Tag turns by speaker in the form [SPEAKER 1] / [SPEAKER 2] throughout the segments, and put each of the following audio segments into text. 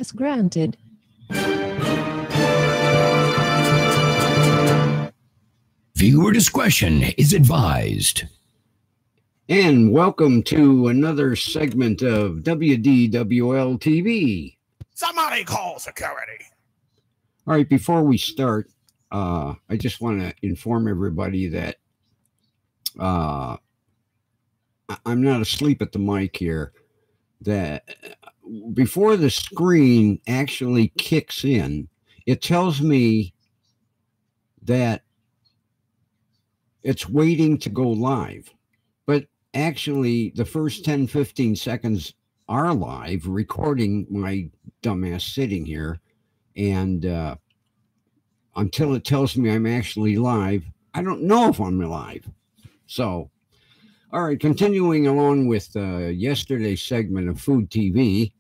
[SPEAKER 1] is granted.
[SPEAKER 2] Viewer discretion is advised.
[SPEAKER 3] And welcome to another segment of WDWL TV.
[SPEAKER 4] Somebody call security.
[SPEAKER 3] All right, before we start, I just want to inform everybody that I'm not asleep at the mic here. That before the screen actually kicks in, it tells me that it's waiting to go live. But actually, the first 10, 15 seconds are live, recording my dumbass sitting here. And until it tells me I'm actually live, I don't know if I'm live. So, all right, continuing along with yesterday's segment of Food TV,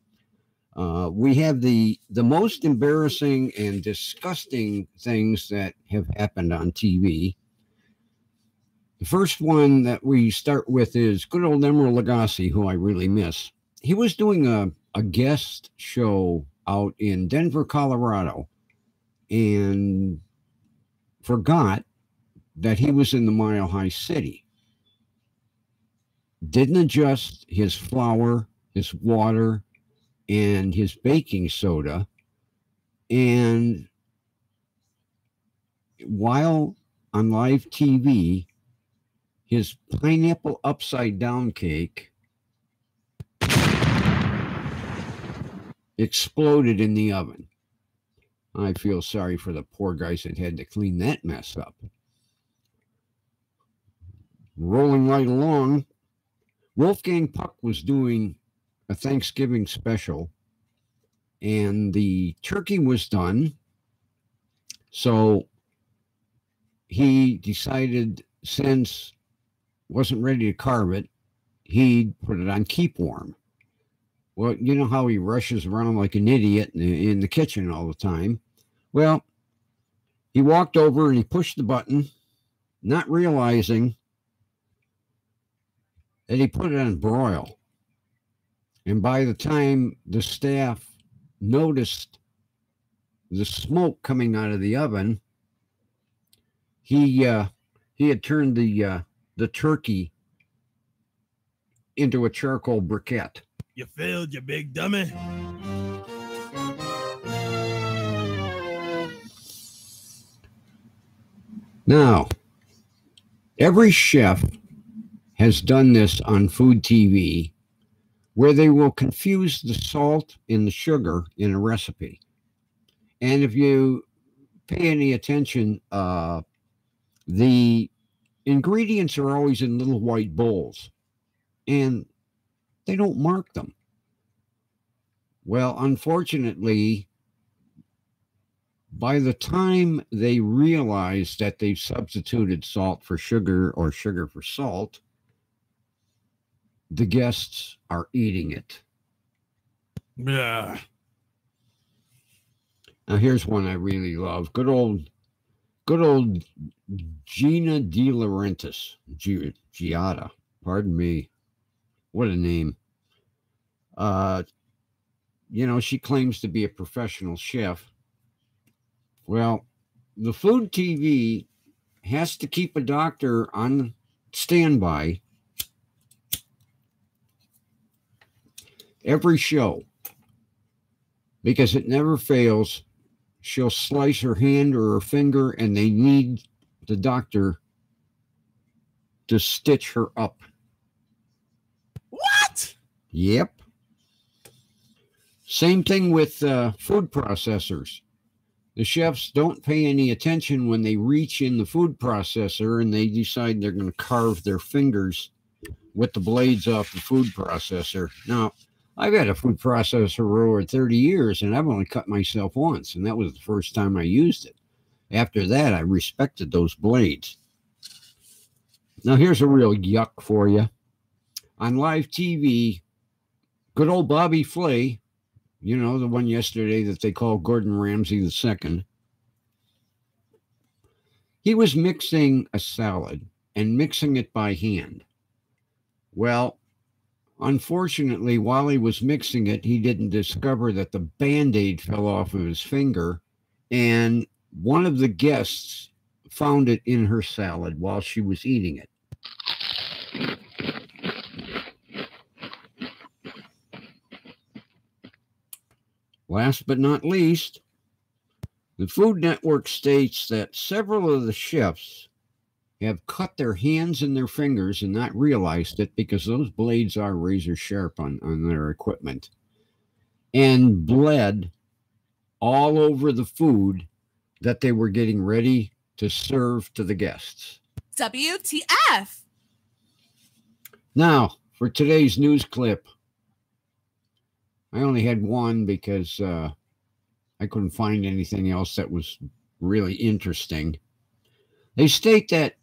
[SPEAKER 3] we have the most embarrassing and disgusting things that have happened on TV. The first one that we start with is good old Emeril Lagasse, who I really miss. He was doing a guest show out in Denver, Colorado, and forgot that he was in the Mile High City. Didn't adjust his flour, his water, and his baking soda. And while on live TV, his pineapple upside down cake exploded in the oven. I feel sorry for the poor guys that had to clean that mess up. Rolling right along, Wolfgang Puck was doing a Thanksgiving special, and the turkey was done. So he decided, since wasn't ready to carve it, he'd put it on keep warm. Well, you know how he rushes around like an idiot in the kitchen all the time. Well, he walked over and he pushed the button, not realizing that he put it on broil. And by the time the staff noticed the smoke coming out of the oven, he had turned the turkey into a charcoal briquette.
[SPEAKER 4] You failed, you big dummy.
[SPEAKER 3] Now, every chef has done this on food TV, where they will confuse the salt and the sugar in a recipe. And if you pay any attention, the ingredients are always in little white bowls, and they don't mark them. Well, unfortunately, by the time they realize that they've substituted salt for sugar or sugar for salt, the guests are eating it.
[SPEAKER 4] Yeah.
[SPEAKER 3] Now here's one I really love. Good old Gina De Laurentiis. Giada. Pardon me. What a name. She claims to be a professional chef. Well, the food TV has to keep a doctor on standby every show, because it never fails. She'll slice her hand or her finger, and they need the doctor to stitch her up.
[SPEAKER 4] What?
[SPEAKER 3] Yep. Same thing with food processors. The chefs don't pay any attention when they reach in the food processor and they decide they're going to carve their fingers with the blades off the food processor. Now, I've had a food processor for over 30 years, and I've only cut myself once, and that was the first time I used it. After that, I respected those blades. Now, here's a real yuck for you. On live TV, good old Bobby Flay, you know, the one yesterday that they called Gordon Ramsay II, he was mixing a salad and mixing it by hand. Well, Unfortunately, while he was mixing it, he didn't discover that the Band-Aid fell off of his finger, and one of the guests found it in her salad while she was eating it. Last but not least, the Food Network states that several of the chefs have cut their hands and their fingers and not realized it because those blades are razor sharp on their equipment, and bled all over the food that they were getting ready to serve to the guests.
[SPEAKER 1] WTF?
[SPEAKER 3] Now, for today's news clip, I only had one because I couldn't find anything else that was really interesting. They state that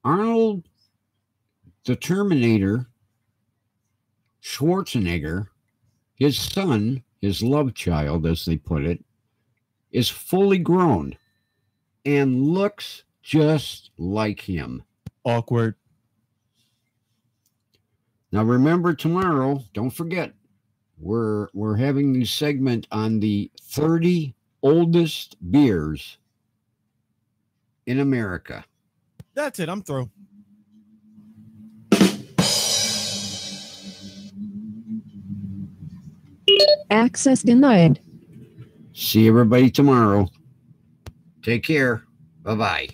[SPEAKER 3] Arnold the Terminator Schwarzenegger, his son, his love child, as they put it, is fully grown and looks just like him.
[SPEAKER 5] Awkward.
[SPEAKER 3] Now remember, tomorrow, don't forget, we're having this segment on the 30 oldest beers in America.
[SPEAKER 5] That's it. I'm through.
[SPEAKER 6] Access denied.
[SPEAKER 3] See everybody tomorrow. Take care. Bye-bye.